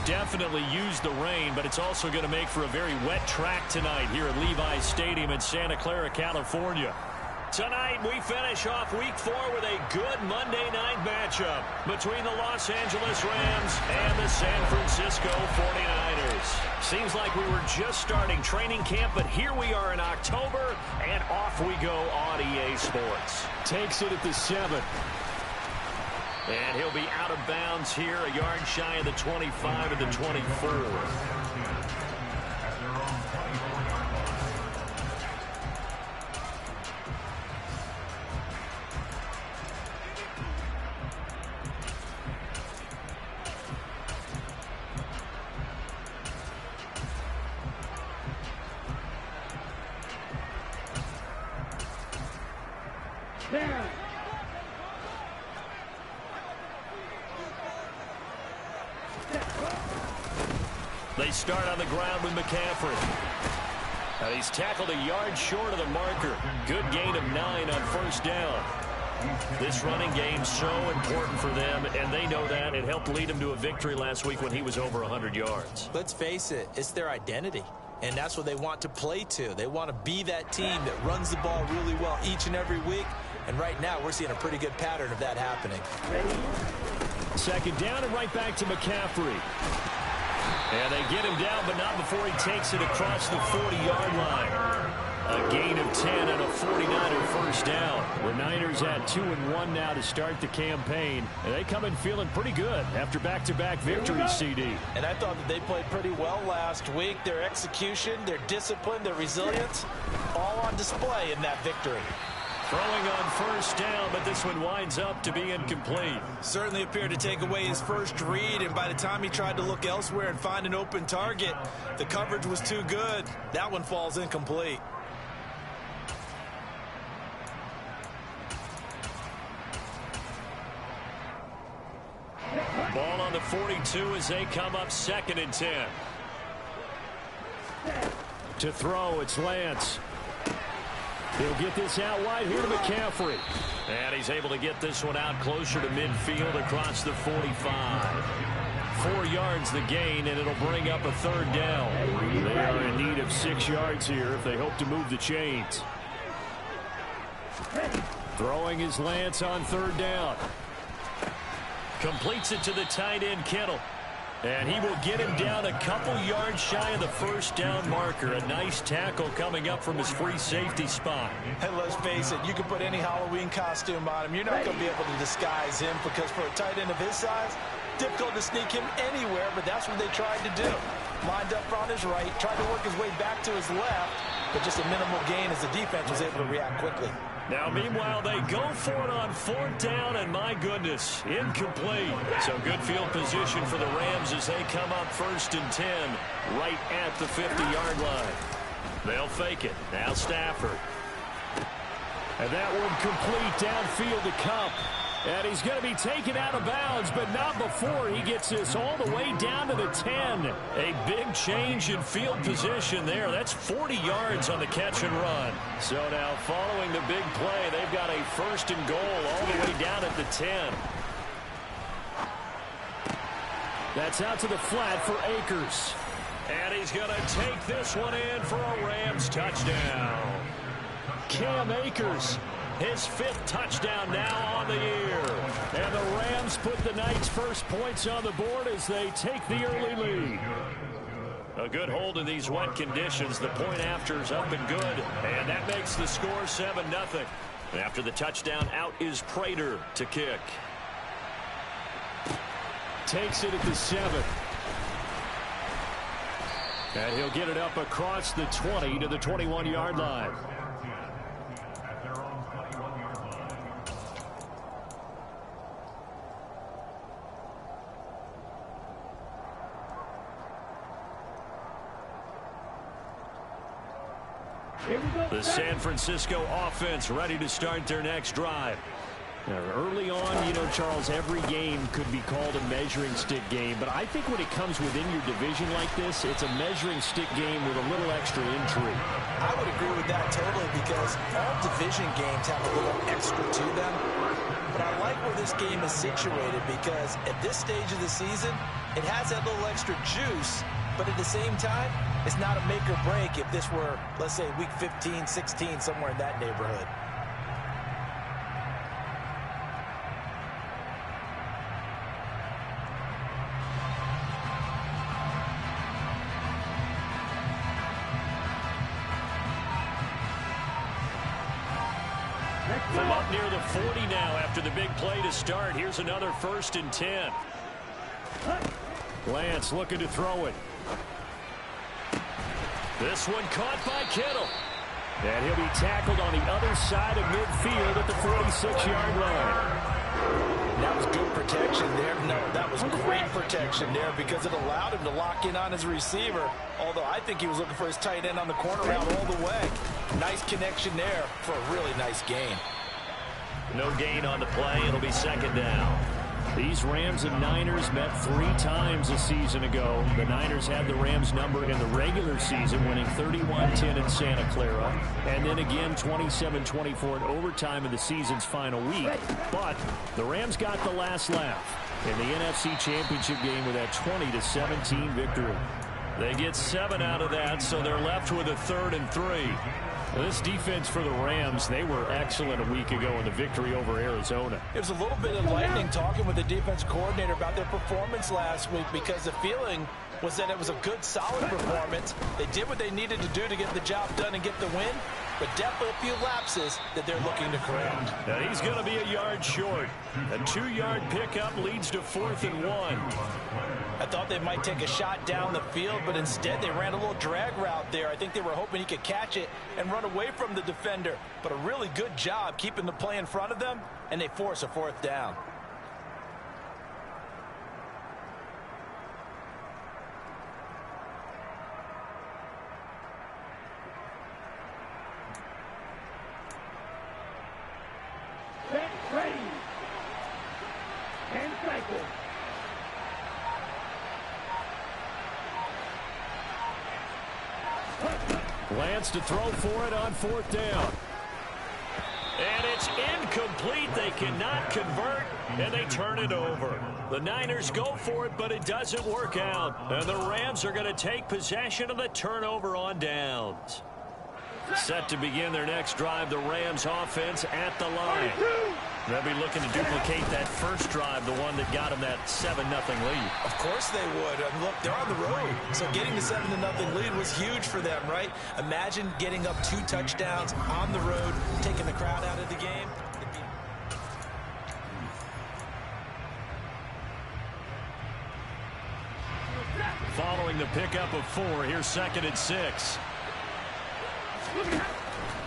definitely used the rain, but it's also going to make for a very wet track tonight here at Levi's Stadium in Santa Clara, California. Tonight, we finish off Week 4 with a good Monday night matchup between the Los Angeles Rams and the San Francisco 49ers. Seems like we were just starting training camp, but here we are in October, and off we go on EA Sports. Takes it at the 7. And he'll be out of bounds here, a yard shy of the 25 of the 24. They start on the ground with McCaffrey. He's tackled a yard short of the marker. Good gain of 9 on first down. This running game's so important for them, and they know that. It helped lead them to a victory last week when he was over 100 yards. Let's face it, it's their identity. And that's what they want to play to. They want to be that team that runs the ball really well each and every week. And right now, we're seeing a pretty good pattern of that happening. Second down and right back to McCaffrey. And they get him down, but not before he takes it across the 40-yard line. A gain of 10 and a 49er first down. The Niners at 2-1 now to start the campaign. And they come in feeling pretty good after back-to-back victories, CD. And I thought that they played pretty well last week. Their execution, their discipline, their resilience, all on display in that victory. Throwing on first down, but this one winds up to be incomplete. Certainly appeared to take away his first read, and by the time he tried to look elsewhere and find an open target, the coverage was too good. That one falls incomplete. Ball on the 42 as they come up 2nd and 10. To throw, it's Lance. He'll get this out wide here to McCaffrey. And he's able to get this one out closer to midfield across the 45. 4 yards the gain, and it'll bring up a 3rd down. They are in need of 6 yards here if they hope to move the chains. Throwing is Lance on 3rd down. Completes it to the tight end, Kittle. And he will get him down a couple yards shy of the first down marker. A nice tackle coming up from his free safety spot. And let's face it, you can put any Halloween costume on him. You're not going to be able to disguise him because for a tight end of his size, difficult to sneak him anywhere, but that's what they tried to do. Lined up on his right, tried to work his way back to his left, but just a minimal gain as the defense was able to react quickly. Now, meanwhile, they go for it on 4th down, and my goodness, incomplete. So good field position for the Rams as they come up 1st and 10, right at the 50-yard line. They'll fake it. Now Stafford. And that one complete downfield to Kupp. And he's going to be taken out of bounds, but not before he gets this all the way down to the 10. A big change in field position there. That's 40 yards on the catch and run. So now following the big play, they've got a 1st and goal all the way down at the 10. That's out to the flat for Akers. And he's going to take this one in for a Rams touchdown. Cam Akers. His 5th touchdown now on the year. And the Rams put the Knights' first points on the board as they take the early lead. A good hold in these wet conditions. The point after's up and good. And that makes the score 7-0. After the touchdown, out is Prater to kick. Takes it at the 7. And he'll get it up across the 20 to the 21-yard line. The San Francisco offense ready to start their next drive. Now, early on, you know, Charles, every game could be called a measuring stick game. But I think when it comes within your division like this, it's a measuring stick game with a little extra intrigue. I would agree with that totally because all division games have a little extra to them. But I like where this game is situated, because at this stage of the season, it has that little extra juice, but at the same time, it's not a make or break if this were, let's say, week 15, 16, somewhere in that neighborhood. From up near the 40 now after the big play to start. Here's another 1st and 10. Lance looking to throw it. This one caught by Kittle. And he'll be tackled on the other side of midfield at the 46-yard line. That was good protection there. No, that was great protection there because it allowed him to lock in on his receiver. Although I think he was looking for his tight end on the corner route all the way. Nice connection there for a really nice gain. No gain on the play. It'll be 2nd down. These Rams and Niners met 3 times a season ago. The Niners had the Rams number in the regular season, winning 31-10 in Santa Clara, and then again 27-24 in overtime in the season's final week. But the Rams got the last laugh in the NFC Championship game with that 20-17 victory. They get 7 out of that, so they're left with a 3rd and 3. This defense for the Rams, they were excellent a week ago in the victory over Arizona. It was a little bit enlightening talking with the defense coordinator about their performance last week because the feeling was that it was a good, solid performance. They did what they needed to do to get the job done and get the win, but definitely a few lapses that they're looking to correct. Now he's going to be a yard short. A 2-yard pickup leads to 4th and 1. I thought they might take a shot down the field, but instead they ran a little drag route there. I think they were hoping he could catch it and run away from the defender. But a really good job keeping the play in front of them, and they force a 4th down. Ready. And cycle. Lance to throw for it on 4th down. And it's incomplete. They cannot convert, and they turn it over. The Niners go for it, but it doesn't work out. And the Rams are going to take possession of the turnover on downs. Set to begin their next drive, the Rams offense at the line. They'll be looking to duplicate that first drive, the one that got them that 7-0 lead. Of course they would. Look, they're on the road, so getting the 7-0 lead was huge for them, right? Imagine getting up 2 touchdowns on the road, taking the crowd out of the game. Following the pickup of 4, here's 2nd and 6.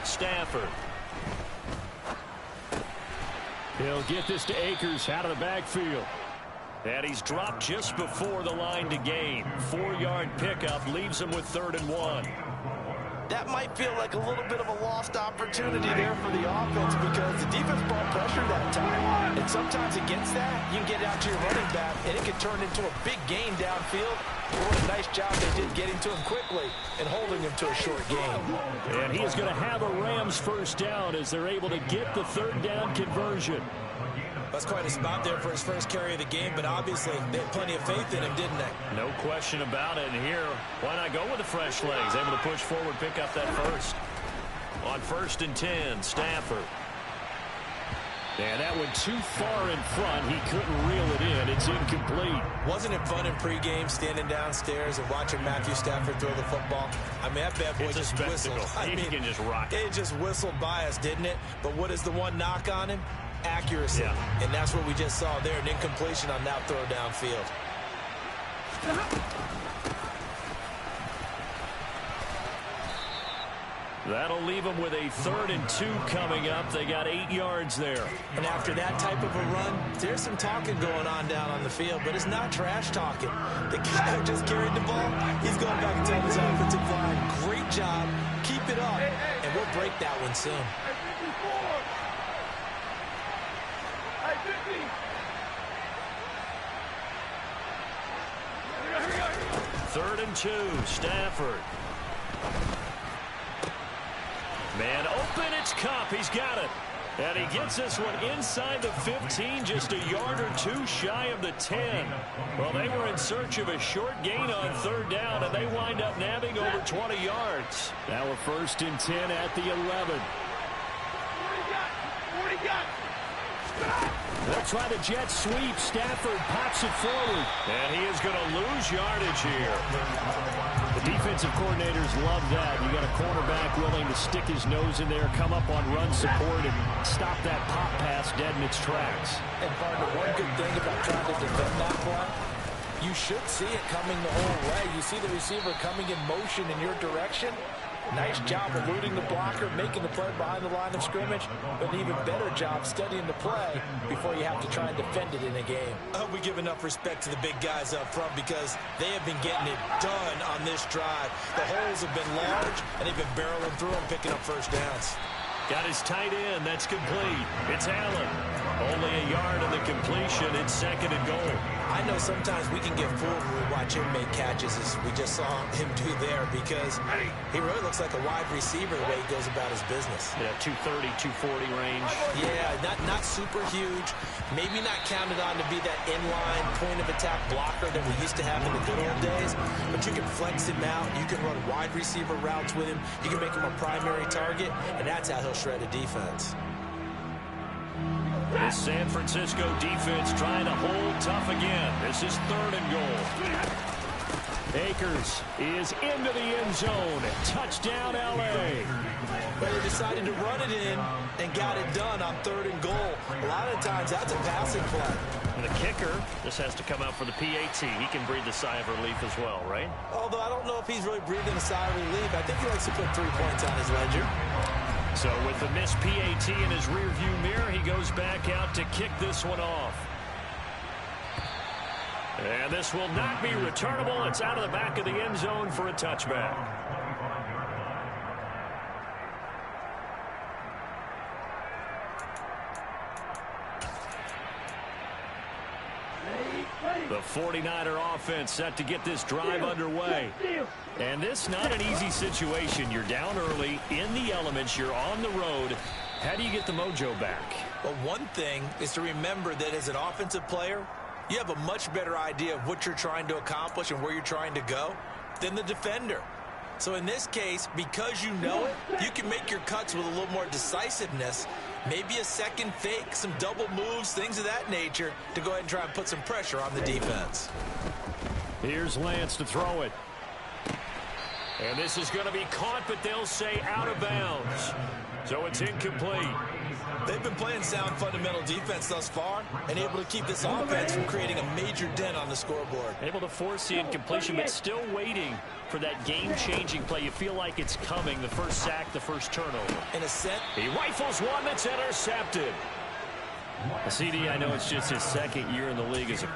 Stafford. He'll get this to Akers out of the backfield. And he's dropped just before the line to gain. 4-yard pickup leaves him with 3rd and 1. That might feel like a little bit of a lost opportunity there for the offense because the defense brought pressure that time. And sometimes against that, you can get out to your running back, and it can turn into a big gain downfield. What a nice job they did getting to him quickly and holding him to a short gain. And he is going to have a Rams 1st down as they're able to get the 3rd down conversion. That's quite a spot there for his first carry of the game, but obviously they had plenty of faith in him, didn't they? No question about it. And here, why not go with the fresh legs? Able to push forward, pick up that first. On 1st and 10, Stafford. And that went too far in front. He couldn't reel it in. It's incomplete. Wasn't it fun in pregame standing downstairs and watching Matthew Stafford throw the football? I mean, that bad boy just whistled. He can just rock it. It just whistled by us, didn't it? But what is the one knock on him? Accuracy. Yeah. And that's what we just saw there, an incompletion on that throw downfield. That'll leave them with a 3rd and 2 coming up. They got 8 yards there. And after that type of a run, there's some talking going on down on the field, but it's not trash talking. The guy who just carried the ball, he's going back and telling his offensive line, great job, keep it up, and we'll break that one soon. 3rd and 2, Stafford. Man open, it's Cup. He's got it. And he gets this one inside the 15, just a yard or two shy of the 10. Well, they were in search of a short gain on third down, and they wind up nabbing over 20 yards. Now we're 1st and 10 at the 11. They'll try the jet sweep. Stafford pops it forward. And he is going to lose yardage here. The defensive coordinators love that. You got a cornerback willing to stick his nose in there, come up on run support, and stop that pop pass dead in its tracks. And partner, one good thing about trying to defend that play, you should see it coming the whole way. You see the receiver coming in motion in your direction. Nice job eluding the blocker, making the play behind the line of scrimmage, but an even better job studying the play before you have to try and defend it in a game. I hope we give enough respect to the big guys up front because they have been getting it done on this drive. The holes have been large, and they've been barreling through them, picking up first downs. Got his tight end. That's complete. It's Allen. Only a yard in the completion. It's 2nd and goal. I know sometimes we can get fooled when we watch him make catches, as we just saw him do there, because he really looks like a wide receiver the way he goes about his business. Yeah, 230, 240 range. Yeah, not super huge. Maybe not counted on to be that inline point-of-attack blocker that we used to have in the good old days, but you can flex him out. You can run wide receiver routes with him. You can make him a primary target, and that's how he'll shred a defense. This San Francisco defense trying to hold tough again. This is 3rd and goal. Akers is into the end zone. Touchdown, L.A. But they decided to run it in and got it done on 3rd and goal. A lot of times that's a passing play. And the kicker, this has to come out for the PAT. He can breathe a sigh of relief as well, right? Although I don't know if he's really breathing a sigh of relief. I think he likes to put 3 points on his ledger. So with the missed PAT in his rearview mirror, he goes back out to kick this one off. And this will not be returnable. It's out of the back of the end zone for a touchback. The 49er offense set to get this drive underway. And this not an easy situation. You're down early, in the elements, you're on the road. How do you get the mojo back? Well, one thing is to remember that as an offensive player, you have a much better idea of what you're trying to accomplish and where you're trying to go than the defender. So in this case, because you know it, you can make your cuts with a little more decisiveness. Maybe a second fake, some double moves, things of that nature to go ahead and try and put some pressure on the defense. Here's Lance to throw it. And this is going to be caught, but they'll say out of bounds. So it's incomplete. They've been playing sound fundamental defense thus far and able to keep this offense from creating a major dent on the scoreboard. Able to force the incompletion, but still waiting for that game-changing play. You feel like it's coming. The first sack, the first turnover. In a sense, he rifles one that's intercepted. A CD, I know it's just his 2nd year in the league as a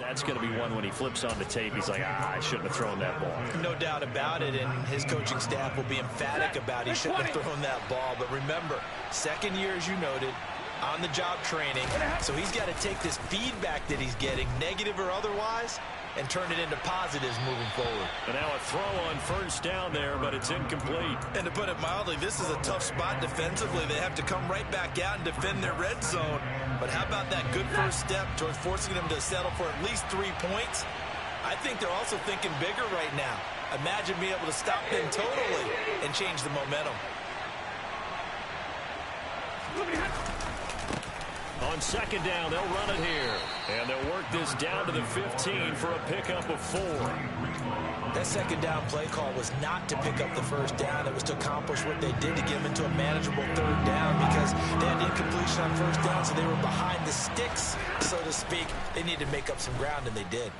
That's going to be one when he flips on the tape. He's like, I shouldn't have thrown that ball. No doubt about it, and his coaching staff will be emphatic about he shouldn't have thrown that ball. But remember, 2nd year, as you noted, on-the-job training. So he's got to take this feedback that he's getting, negative or otherwise, and turn it into positives moving forward. And now a throw on first down there, but it's incomplete. And to put it mildly, this is a tough spot defensively. They have to come right back out and defend their red zone. But how about that good first step towards forcing them to settle for at least 3 points? I think they're also thinking bigger right now. Imagine being able to stop them totally and change the momentum. On 2nd down, they'll run it here. And they'll work this down to the 15 for a pickup of 4. That 2nd down play call was not to pick up the first down. It was to accomplish what they did to get them into a manageable 3rd down because they had incompletion on first down, so they were behind the sticks, so to speak. They needed to make up some ground, and they did.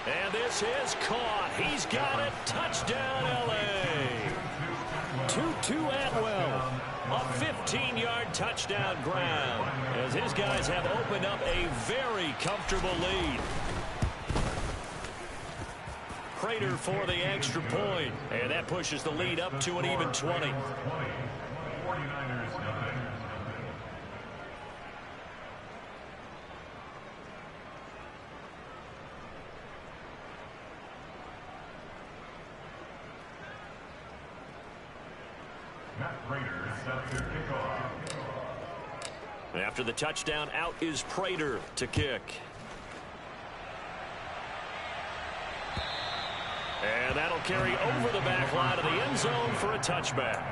And this is caught. He's got it. Touchdown, L.A. Tutu Atwell. A 15-yard touchdown ground as his guys have opened up a very comfortable lead. Prater for the extra point, and that pushes the lead up to an even 20. After the touchdown, out is Prater to kick. And that'll carry over the back line of the end zone for a touchback.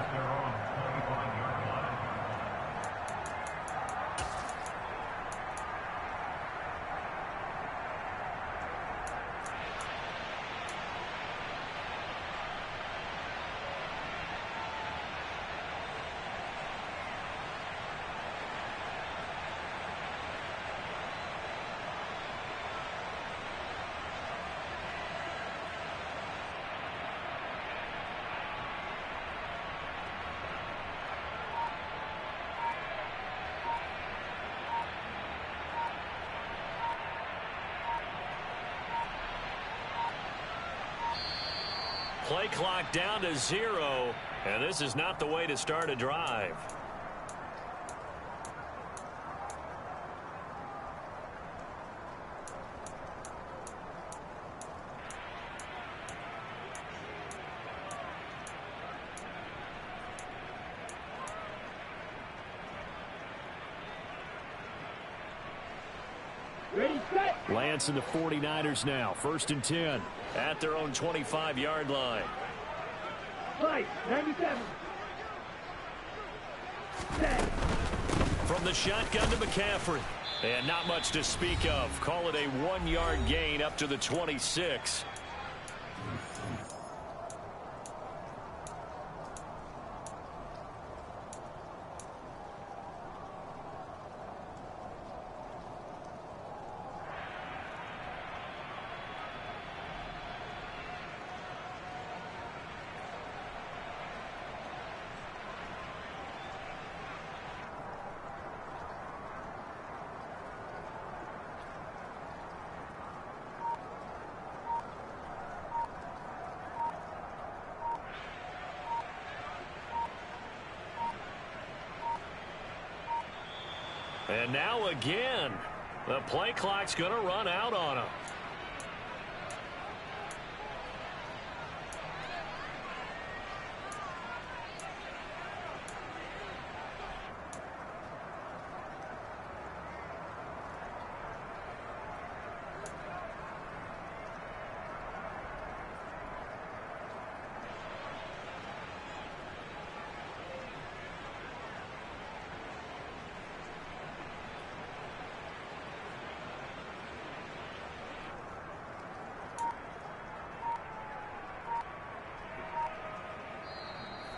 Play clock down to 0, and this is not the way to start a drive. Ready, set. Lance and the 49ers now, 1st and 10 at their own 25-yard line. Fight, 97. Set. From the shotgun to McCaffrey. And not much to speak of. Call it a 1-yard gain up to the 26. And now again, the play clock's going to run out on him.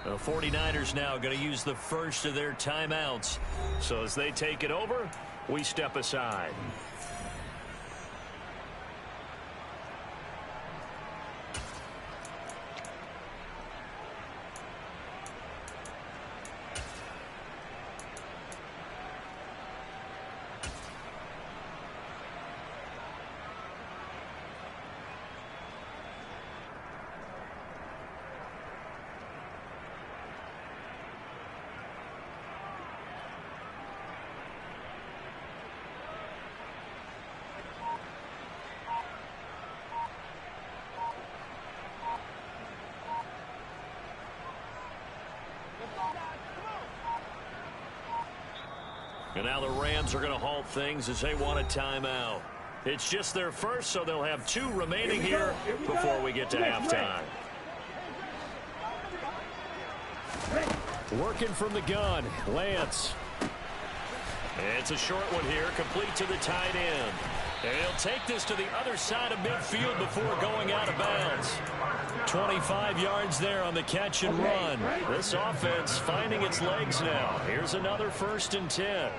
The 49ers now going to use the first of their timeouts. So as they take it over, we step aside. And now the Rams are going to halt things as they want a timeout. It's just their first, so they'll have 2 remaining here before we get to halftime. Working from the gun, Lance. It's a short one here, complete to the tight end. And he'll take this to the other side of midfield before going out of bounds. 25 yards there on the catch and run. This offense finding its legs now. Here's another 1st and 10.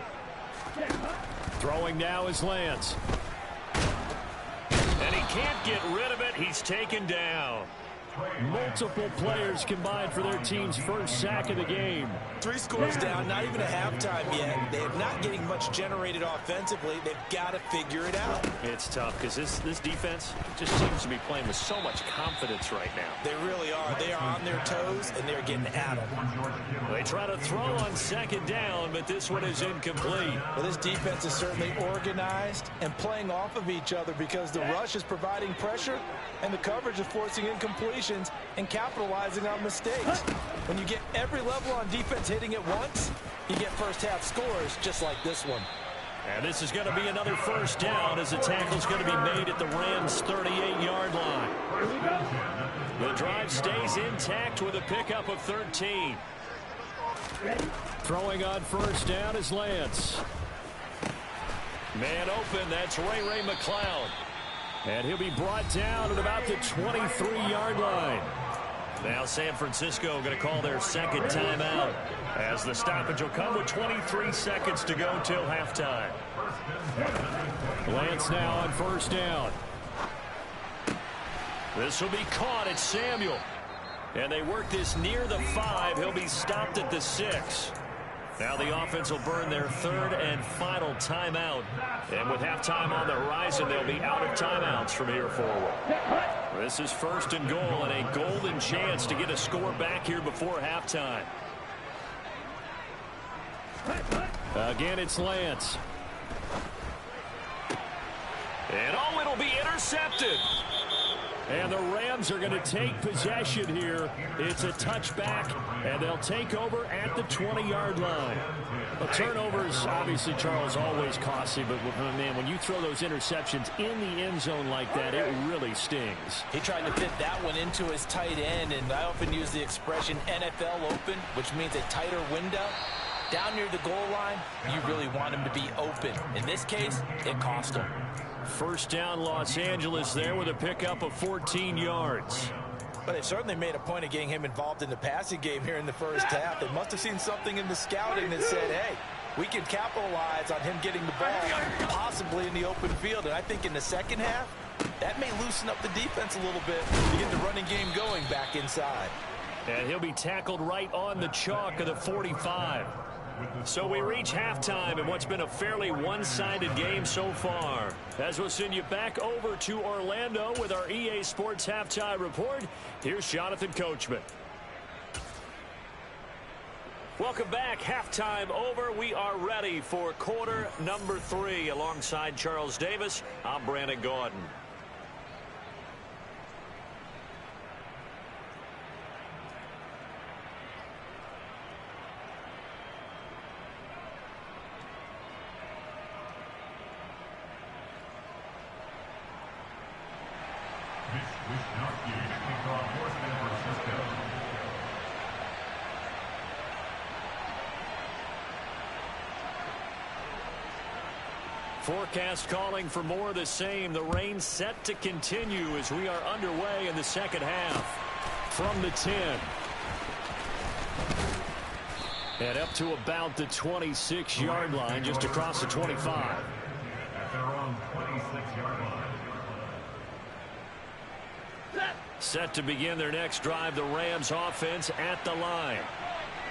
Throwing now is Lance. And he can't get rid of it. He's taken down. Multiple players combined for their team's first sack of the game. 3 scores down, not even a halftime yet. They are not getting much generated offensively. They've got to figure it out. It's tough because this defense just seems to be playing with so much confidence right now. They really are. They are on their toes, and they're getting at them. They try to throw on second down, but this one is incomplete. Well, this defense is certainly organized and playing off of each other because the rush is providing pressure and the coverage is forcing incompletions and capitalizing on mistakes. When you get every level on defense hitting at once, you get first-half scores just like this one. And this is going to be another first down as the tackle's going to be made at the Rams' 38-yard line. The drive stays intact with a pickup of 13. Throwing on first down is Lance. Man open, that's Ray McLeod. And he'll be brought down at about the 23-yard line. Now San Francisco going to call their second timeout as the stoppage will come with 23 seconds to go till halftime. Lance now on first down. This will be caught at Samuel. And they work this near the 5. He'll be stopped at the 6. Now the offense will burn their third and final timeout. And with halftime on the horizon, they'll be out of timeouts from here forward. This is first and goal and a golden chance to get a score back here before halftime. Again, it's Lance. And oh, it'll be intercepted. And the Rams are going to take possession here. It's a touchback, and they'll take over at the 20-yard line. The turnovers, obviously, Charles, always costly, but, man, when you throw those interceptions in the end zone like that, it really stings. He tried to fit that one into his tight end, and I often use the expression NFL open, which means a tighter window. Down near the goal line, you really want him to be open. In this case, it cost him. First down, Los Angeles there with a pickup of 14 yards. But they certainly made a point of getting him involved in the passing game here in the first half. They must have seen something in the scouting that said, hey, we can capitalize on him getting the ball possibly in the open field. And I think in the second half, that may loosen up the defense a little bit to get the running game going back inside. And he'll be tackled right on the chalk of the 45. So we reach halftime in what's been a fairly one-sided game so far. As we'll send you back over to Orlando with our EA Sports Halftime Report, here's Jonathan Coachman. Welcome back. Halftime over. We are ready for quarter number 3. Alongside Charles Davis, I'm Brandon Gordon. Forecast calling for more of the same. The rain set to continue as we are underway in the second half. From the 10. And up to about the 26-yard line, just across the 25. Set to begin their next drive, the Rams offense at the line.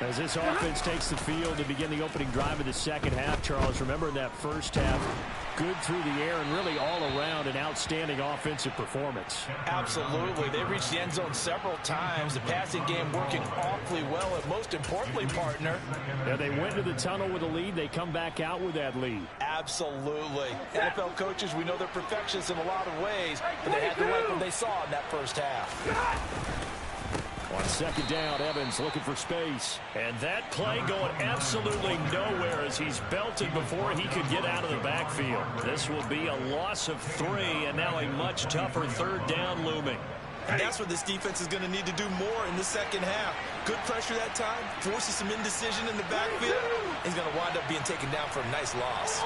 As this offense takes the field to begin the opening drive of the second half, Charles, remember that first half, good through the air and really all around an outstanding offensive performance. Absolutely. They reached the end zone several times. The passing game working awfully well, and most importantly, partner. Yeah, they went to the tunnel with a lead. They come back out with that lead. Absolutely. NFL coaches, we know they're perfectionists in a lot of ways, but they had to like what they saw in that first half. On second down, Evans looking for space. And that play going absolutely nowhere as he's belted before he could get out of the backfield. This will be a loss of 3, and now a much tougher third down looming. And that's what this defense is going to need to do more in the second half. Good pressure that time, forces some indecision in the backfield. He's going to wind up being taken down for a nice loss.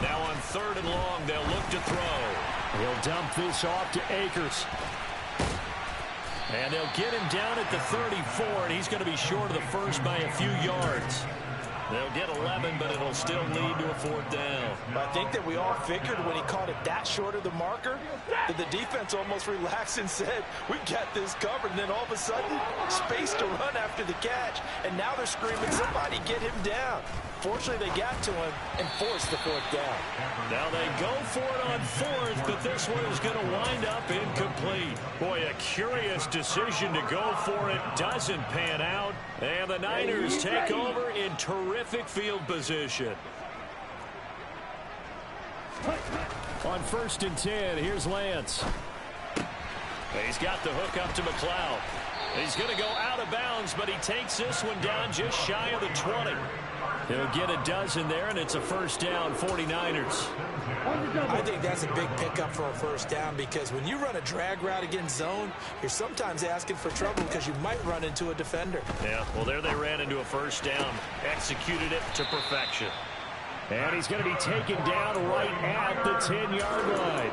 Now on third and long, they'll look to throw. He'll dump this off to Akers. And they'll get him down at the 34, and he's going to be short of the first by a few yards. They'll get 11, but it'll still lead to a 4th down. I think that we all figured when he caught it that short of the marker that the defense almost relaxed and said, we got this covered. And then all of a sudden, space to run after the catch. And now they're screaming, somebody get him down. Fortunately, they got to him and forced the 4th down. Now they go for it on 4th, but this one is going to wind up incomplete. Boy, a curious decision to go for it. Doesn't pan out. And the Niners take over in terrific field position. On 1st and 10, here's Lance. He's got the hook up to McLeod. He's going to go out of bounds, but he takes this one down just shy of the 20. He'll get a dozen there, and it's a 1st down, 49ers. I think that's a big pickup for a 1st down because when you run a drag route against zone, you're sometimes asking for trouble because you might run into a defender. Yeah, well, there they ran into a 1st down, executed it to perfection. And he's going to be taken down right at the 10-yard line.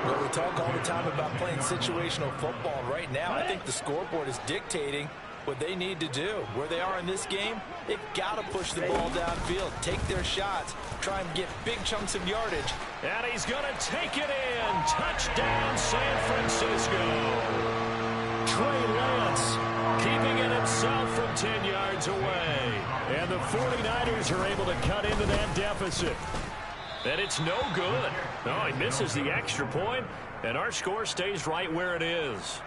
Well, we talk all the time about playing situational football. Right now, I think the scoreboard is dictating what they need to do. Where they are in this game, they've got to push the ball downfield, take their shots, try and get big chunks of yardage. And he's going to take it in. Touchdown, San Francisco. Trey Lance keeping it himself from 10 yards away. And the 49ers are able to cut into that deficit. And it's no good. No, he misses the extra point, and our score stays right where it is.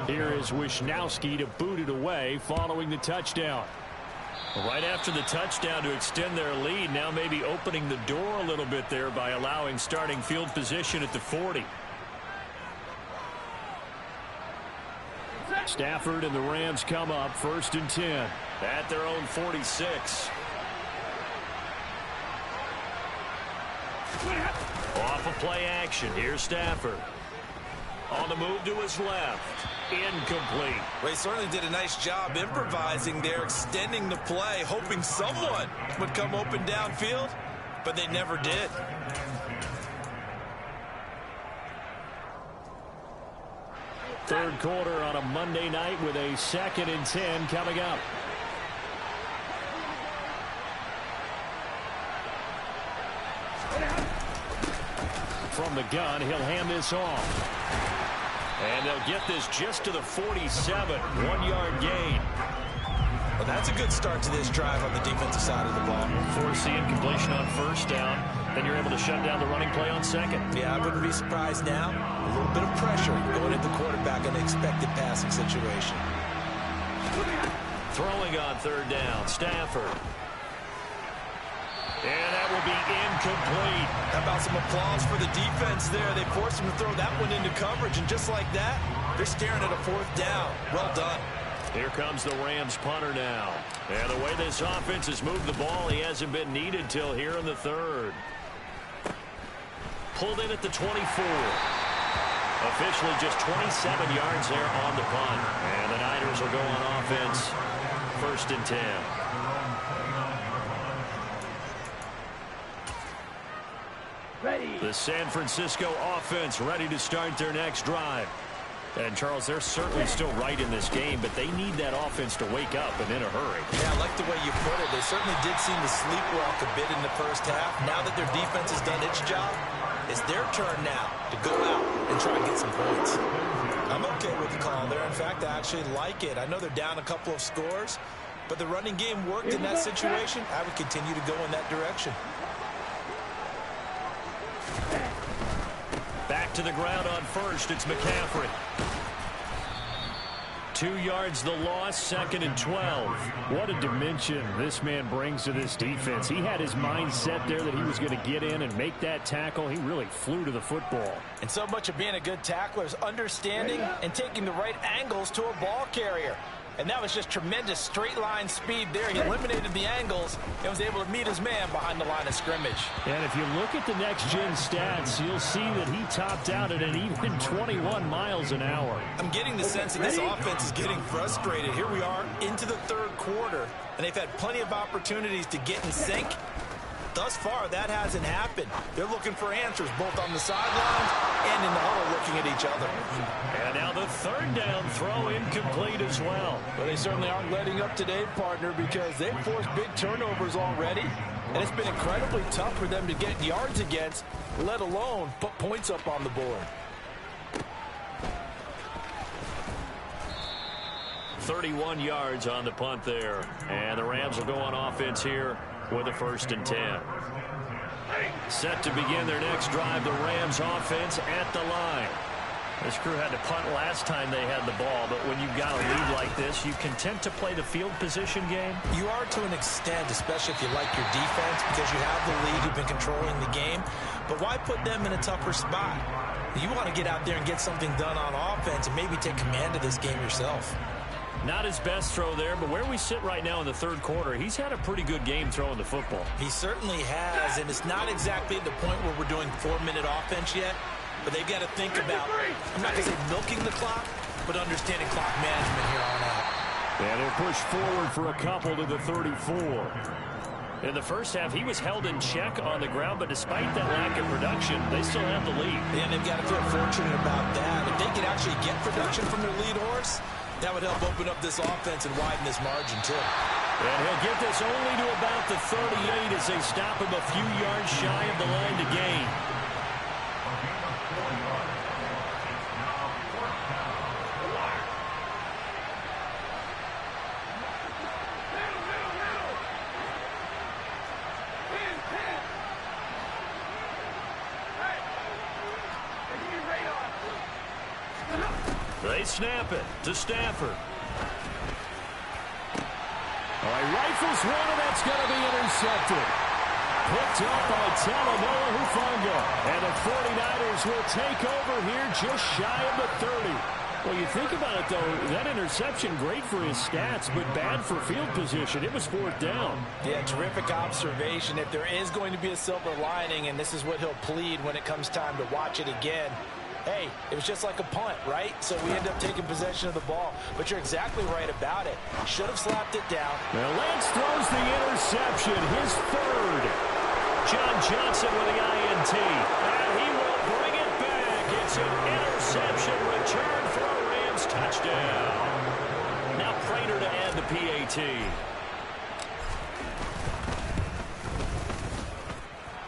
Here is Wisnowski to boot it away following the touchdown. Right after the touchdown to extend their lead, now maybe opening the door a little bit there by allowing starting field position at the 40. Stafford and the Rams come up 1st and 10. At their own 46. Off of play action. Here's Stafford. On the move to his left. Incomplete. They certainly did a nice job improvising there, extending the play, hoping someone would come open downfield, but they never did. Third quarter on a Monday night with a 2nd and 10 coming up. From the gun, he'll hand this off. And they'll get this just to the 47. 1-yard gain. Well, that's a good start to this drive on the defensive side of the ball. Force the incompletion on 1st down. Then you're able to shut down the running play on 2nd. Yeah, I wouldn't be surprised now. A little bit of pressure going at the quarterback in an expected passing situation. Throwing on 3rd down. Stafford. And that will be incomplete. How about some applause for the defense there? They forced him to throw that one into coverage, and just like that, they're staring at a 4th down. Well done. Here comes the Rams punter now. And the way this offense has moved the ball, he hasn't been needed till here in the 3rd. Pulled in at the 24. Officially just 27 yards there on the punt. And the Niners will go on offense. 1st and 10. Ready. The San Francisco offense ready to start their next drive. And, Charles, they're certainly still right in this game, but they need that offense to wake up and in a hurry. Yeah, I like the way you put it. They certainly did seem to sleepwalk a bit in the 1st half. Now that their defense has done its job, it's their turn now to go out and try and get some points. I'm okay with the call there. In fact, I actually like it. I know they're down a couple of scores, but the running game worked in that situation. I would continue to go in that direction. Back to the ground on 1st. It's McCaffrey. 2 yards the loss, 2nd and 12. What a dimension this man brings to this defense. He had his mind set there that he was going to get in and make that tackle. He really flew to the football. And so much of being a good tackler is understanding and taking the right angles to a ball carrier. And that was just tremendous straight line speed there. He eliminated the angles and was able to meet his man behind the line of scrimmage. And if you look at the next-gen stats, you'll see that he topped out at an even 21 miles an hour. I'm getting the sense that this offense is getting frustrated. Here we are into the 3rd quarter, and they've had plenty of opportunities to get in sync, thus far, that hasn't happened. They're looking for answers both on the sidelines and in the huddle looking at each other. And now the third down throw incomplete as well. Well, they certainly aren't letting up today, partner, because they've forced big turnovers already. And it's been incredibly tough for them to get yards against, let alone put points up on the board. 31 yards on the punt there. And the Rams will go on offense here with a 1st and 10. Set to begin their next drive, the Rams offense at the line. This crew had to punt last time they had the ball, but when you've got a lead like this, you content to play the field position game? You are to an extent, especially if you like your defense, because you have the lead, you've been controlling the game. But why put them in a tougher spot? You want to get out there and get something done on offense and maybe take command of this game yourself. Not his best throw there, but where we sit right now in the third quarter, he's had a pretty good game throwing the football. He certainly has, and it's not exactly at the point where we're doing 4-minute offense yet, but they've got to think about, I'm not going to say milking the clock, but understanding clock management here on out. And he'll push forward for a couple to the 34. In the first half, he was held in check on the ground, but despite that lack of production, they still have the lead. And they've got to feel fortunate about that. If they could actually get production from their lead horse, that would help open up this offense and widen this margin, too. And he'll get this only to about the 38 as they stop him a few yards shy of the line to gain. They snap it to Stafford. All right, rifles one, and that's going to be intercepted. Picked up by Talanoa Hufanga. And the 49ers will take over here just shy of the 30. Well, you think about it, though, that interception, great for his stats, but bad for field position. It was 4th down. Yeah, terrific observation. If there is going to be a silver lining, and this is what he'll plead when it comes time to watch it again, hey, it was just like a punt, right? So we end up taking possession of the ball. But you're exactly right about it. Should have slapped it down. Now Lance throws the interception, his 3rd. John Johnson with the INT. And he will bring it back. It's an interception return for a Rams touchdown. Now Prater to add the PAT.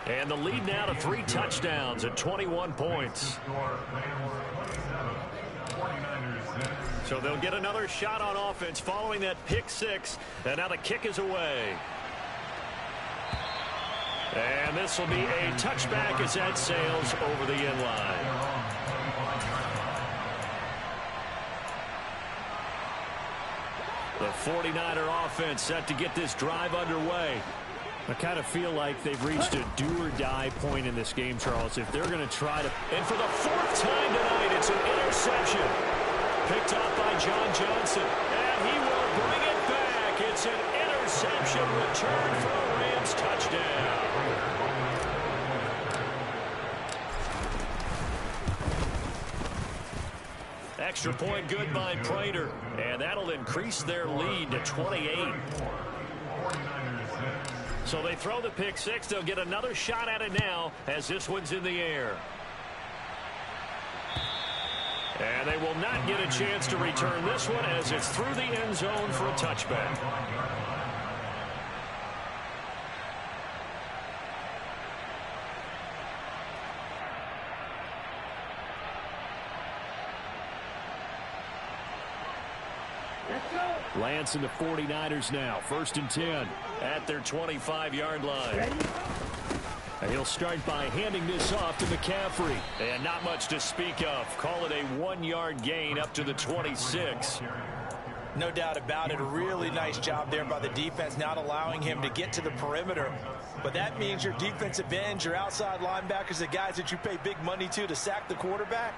And the lead now to 3 touchdowns at 21 points. So they'll get another shot on offense following that pick 6. And now the kick is away. And this will be a touchback as that sails over the end line. The 49er offense set to get this drive underway. I kind of feel like they've reached a do-or-die point in this game, Charles. If they're going to try to... And for the 4th time tonight, it's an interception. Picked off by John Johnson. And he will bring it back. It's an interception return for a Rams touchdown. Extra point good by Prater. And that'll increase their lead to 28. So they throw the pick 6. They'll get another shot at it now as this one's in the air. And they will not get a chance to return this one as it's through the end zone for a touchback. Lance and the 49ers now. 1st and 10 at their 25-yard line. And he'll start by handing this off to McCaffrey. And not much to speak of. Call it a 1-yard gain up to the 26. No doubt about it. A really nice job there by the defense, not allowing him to get to the perimeter. But that means your defensive ends, your outside linebackers, the guys that you pay big money to sack the quarterback,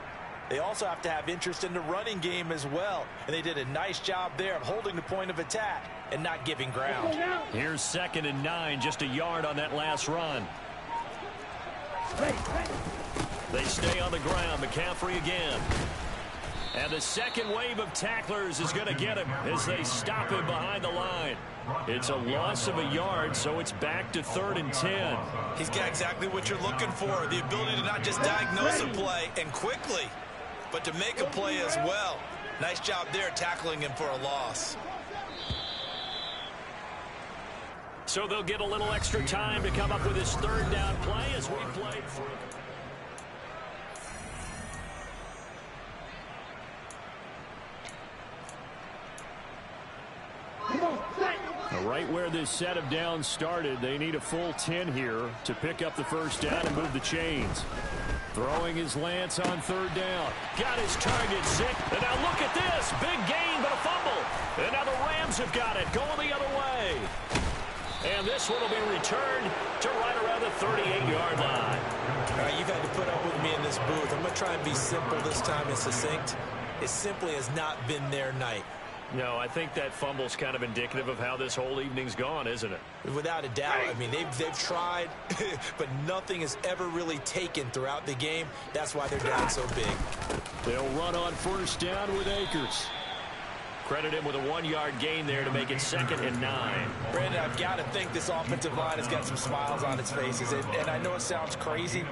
they also have to have interest in the running game as well. And they did a nice job there of holding the point of attack and not giving ground. Here's 2nd and 9, just a yard on that last run. They stay on the ground. McCaffrey again. And the second wave of tacklers is going to get him as they stop him behind the line. It's a loss of a yard, so it's back to 3rd and 10. He's got exactly what you're looking for, the ability to not just diagnose a play and quickly, but to make a play as well. Nice job there tackling him for a loss. So they'll get a little extra time to come up with his 3rd down play as we play through. Right where this set of downs started, they need a full 10 here to pick up the 1st down and move the chains. Throwing his Lance on 3rd down. Got his target set. And now look at this. Big gain, but a fumble. And now the Rams have got it. Going the other way. And this one will be returned to right around the 38-yard line. All right, you've had to put up with me in this booth. I'm going to try and be simple this time and succinct. It simply has not been their night. No, I think that fumble's kind of indicative of how this whole evening's gone, isn't it? Without a doubt. I mean, they've tried, but nothing has ever really taken throughout the game. That's why they're down so big. They'll run on 1st down with Akers. Credit him with a 1-yard gain there to make it 2nd and 9. Brandon, I've got to think this offensive line has got some smiles on its faces. And I know it sounds crazy,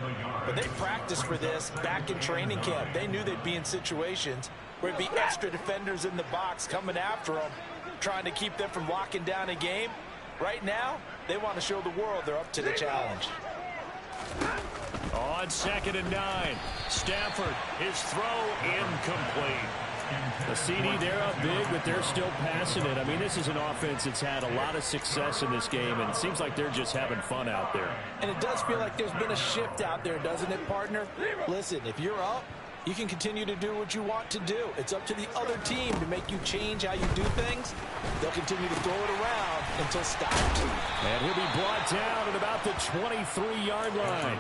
but they practiced for this back in training camp. They knew they'd be in situations where it'd be extra defenders in the box coming after them, trying to keep them from locking down a game. Right now, they want to show the world they're up to the challenge. On 2nd and 9, Stafford, his throw incomplete. The CD, they're up big, but they're still passing it. I mean, this is an offense that's had a lot of success in this game, and it seems like they're just having fun out there. And it does feel like there's been a shift out there, doesn't it, partner? Listen, if you're up, you can continue to do what you want to do. It's up to the other team to make you change how you do things. They'll continue to throw it around until stopped. And he'll be brought down at about the 23-yard line.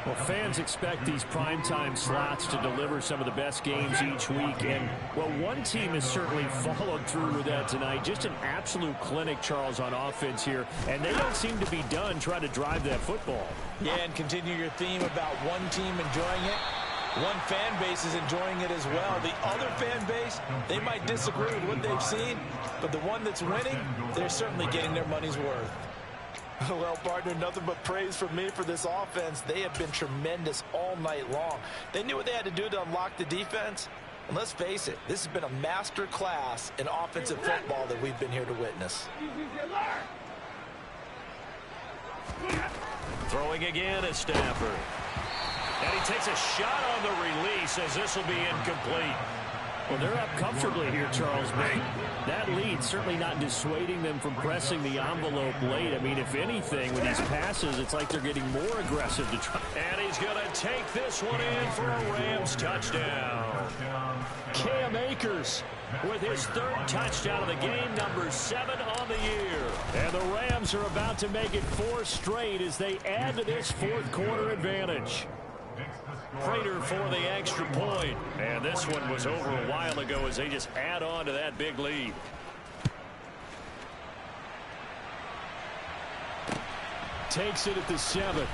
Well, fans expect these primetime slots to deliver some of the best games each week. And, well, one team has certainly followed through with that tonight. Just an absolute clinic, Charles, on offense here. And they don't seem to be done trying to drive that football. Yeah, and continue your theme about one team enjoying it. One fan base is enjoying it as well. The other fan base, they might disagree with what they've seen, but the one that's winning, they're certainly getting their money's worth. Well, partner, nothing but praise from me for this offense. They have been tremendous all night long. They knew what they had to do to unlock the defense. And let's face it, this has been a master class in offensive football that we've been here to witness. Throwing again is Stafford. And he takes a shot on the release as this will be incomplete. Well, they're up comfortably here, Charles, but that lead certainly not dissuading them from pressing the envelope late. I mean, if anything, with these passes, it's like they're getting more aggressive to try. And he's going to take this one in for a Rams touchdown. Cam Akers with his 3rd touchdown of the game, number 7 on the year. And the Rams are about to make it 4 straight as they add to this 4th quarter advantage. Prater for the extra point. And this one was over a while ago as they just add on to that big lead. Takes it at the 7.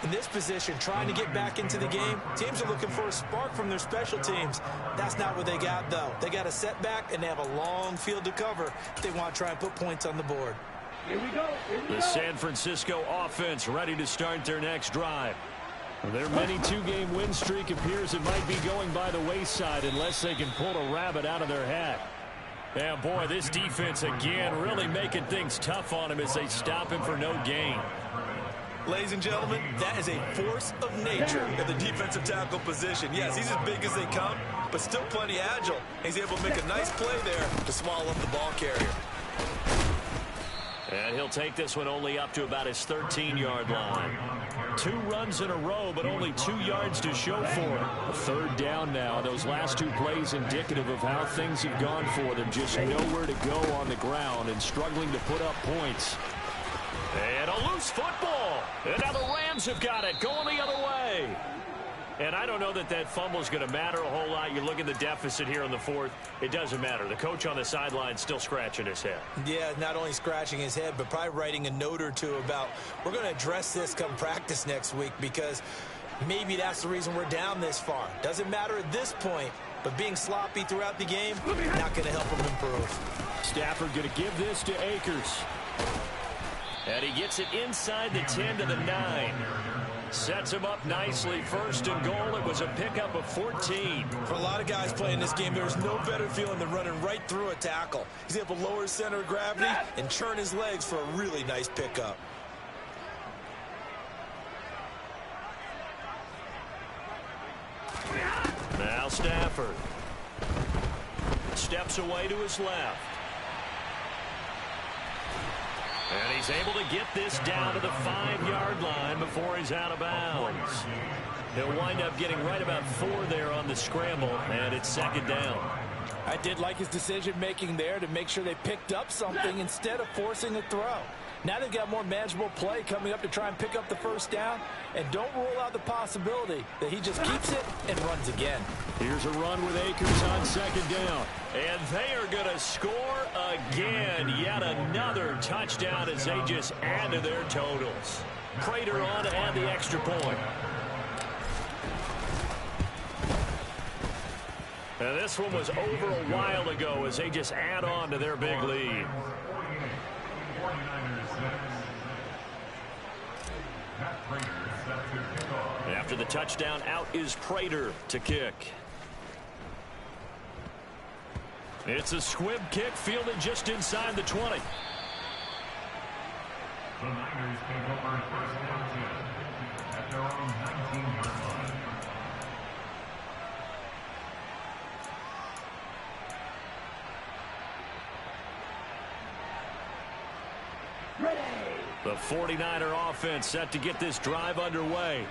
In this position, trying to get back into the game, teams are looking for a spark from their special teams. That's not what they got, though. They got a setback, and they have a long field to cover if they want to try and put points on the board. Here we go. The San Francisco offense ready to start their next drive. Their many 2-game win streak appears it might be going by the wayside unless they can pull a rabbit out of their hat. Yeah, boy, this defense again really making things tough on him as they stop him for no gain. Ladies and gentlemen, that is a force of nature at the defensive tackle position. Yes, he's as big as they come, but still plenty agile. He's able to make a nice play there to swallow up the ball carrier. And he'll take this one only up to about his 13-yard line. 2 runs in a row, but only 2 yards to show for it. A 3rd down now. Those last 2 plays indicative of how things have gone for them. Just nowhere to go on the ground and struggling to put up points. And a loose football. And now the Rams have got it, going the other way. And I don't know that that fumble is going to matter a whole lot. You look at the deficit here in the 4th. It doesn't matter. The coach on the sideline still scratching his head. Yeah, not only scratching his head, but probably writing a note or two about we're going to address this come practice next week because Maybe that's the reason we're down this far. Doesn't matter at this point, but being sloppy throughout the game, not going to help him improve. Stafford going to give this to Akers. And he gets it inside the 10 to the 9. Sets him up nicely. First and goal. It was a pickup of 14. For a lot of guys playing this game, there's no better feeling than running right through a tackle. He's able to lower his center of gravity and churn his legs for a really nice pickup. Now Stafford steps away to his left. And he's able to get this down to the 5-yard line before he's out of bounds. He'll wind up getting right about 4 there on the scramble, and it's second down. I did like his decision-making there to make sure they picked up something instead of forcing a throw. Now they've got more manageable play coming up to try and pick up the first down, and don't rule out the possibility that he just keeps it and runs again. Here's a run with Akers on second down. And they are going to score again. Yet another touchdown as they just add to their totals. Prater on to add the extra point. And this one was over a while ago as they just add on to their big lead. After the touchdown, out is Prater to kick. It's a squib kick fielded just inside the 20. The Niners take over first down 2 at their own 19-yard line. Ready. The 49er offense set to get this drive underway.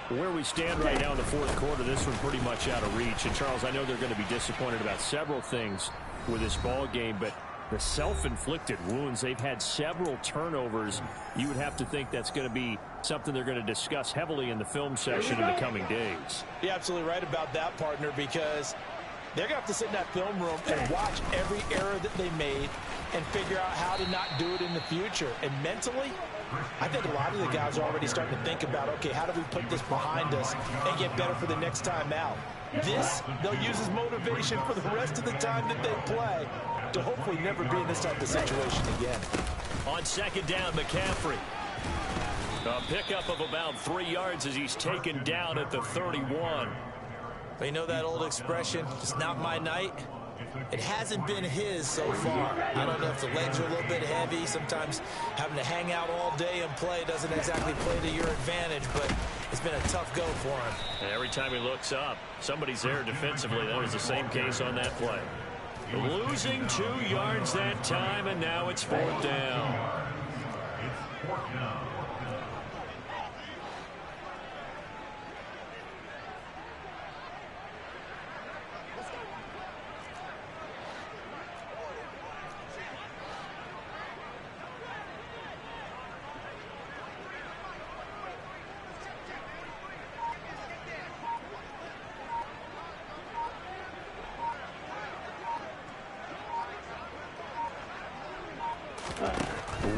Where we stand right now in the fourth quarter, this one pretty much out of reach. And, Charles, I know they're going to be disappointed about several things with this ball game, but the self-inflicted wounds, they've had several turnovers. You would have to think that's going to be something they're going to discuss heavily in the film session in the coming days. You're absolutely right about that, partner, because they're going to have to sit in that film room and watch every error that they made and figure out how to not do it in the future. And mentally, I think a lot of the guys are already starting to think about, okay, how do we put this behind us and get better for the next time out? This, they'll use as motivation for the rest of the time that they play to hopefully never be in this type of situation again. On second down, McCaffrey. A pickup of about 3 yards as he's taken down at the 31. But you know that old expression, it's not my night? It hasn't been his so far. I don't know if the legs are a little bit heavy. Sometimes having to hang out all day and play doesn't exactly play to your advantage, but it's been a tough go for him. And every time he looks up, somebody's there defensively. That was the same case on that play. Losing 2 yards that time, and now it's fourth down. It's fourth down.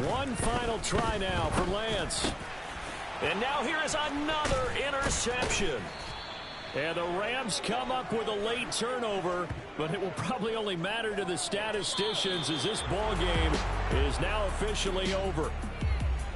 One final try now for Lance. And now here is another interception. And the Rams come up with a late turnover, but it will probably only matter to the statisticians as this ball game is now officially over.